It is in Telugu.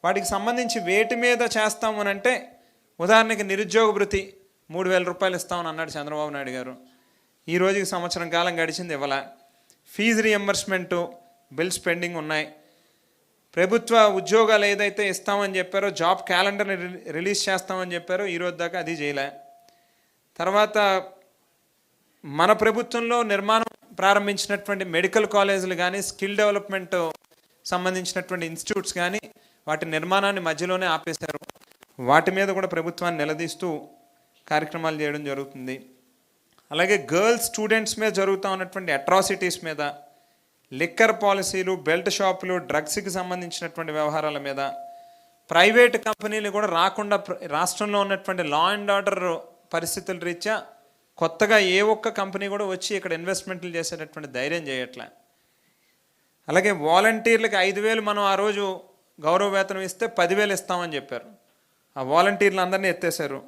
వాటికి సంబంధించి వేటి మీద చేస్తామనంటే, ఉదాహరణకి నిరుద్యోగ భృతి 3,000 రూపాయలు ఇస్తామని అన్నాడు చంద్రబాబు నాయుడు గారు. ఈ రోజుకి సంవత్సరం కాలం గడిచింది, ఇవ్వాల. ఫీజు రియంబర్స్మెంటు బిల్స్ పెండింగ్ ఉన్నాయి. ప్రభుత్వ ఉద్యోగాలు ఏదైతే ఇస్తామని చెప్పారో, జాబ్ క్యాలెండర్ని రిలీజ్ చేస్తామని చెప్పారో, ఈరోజు దాకా అది చేయలే. తర్వాత మన ప్రభుత్వంలో నిర్మాణం ప్రారంభించినటువంటి మెడికల్ కాలేజీలు కానీ, స్కిల్ డెవలప్మెంట్ సంబంధించినటువంటి ఇన్స్టిట్యూట్స్ కానీ, వాటి నిర్మాణాన్ని మధ్యలోనే ఆపేశారు. వాటి మీద కూడా ప్రభుత్వాన్ని నిలదీస్తూ కార్యక్రమాలు చేయడం జరుగుతుంది. అలాగే గర్ల్స్ స్టూడెంట్స్ మీద జరుగుతూ ఉన్నటువంటి అట్రాసిటీస్ మీద, లిక్కర్ పాలసీలు, బెల్ట్ షాపులు, డ్రగ్స్కి సంబంధించినటువంటి వ్యవహారాల మీద, ప్రైవేట్ కంపెనీలు కూడా రాకుండా రాష్ట్రంలో ఉన్నటువంటి లా అండ్ ఆర్డర్ పరిస్థితుల రీత్యా కొత్తగా ఏ ఒక్క కంపెనీ కూడా వచ్చి ఇక్కడ ఇన్వెస్ట్మెంట్లు చేసేటటువంటి ధైర్యం చేయట్లే. అలాగే వాలంటీర్లకు 5,000 మనం ఆ రోజు గౌరవ వేతనం ఇస్తే 10,000 ఇస్తామని చెప్పారు. ఆ వాలంటీర్లు అందరినీ ఎత్తేసారు.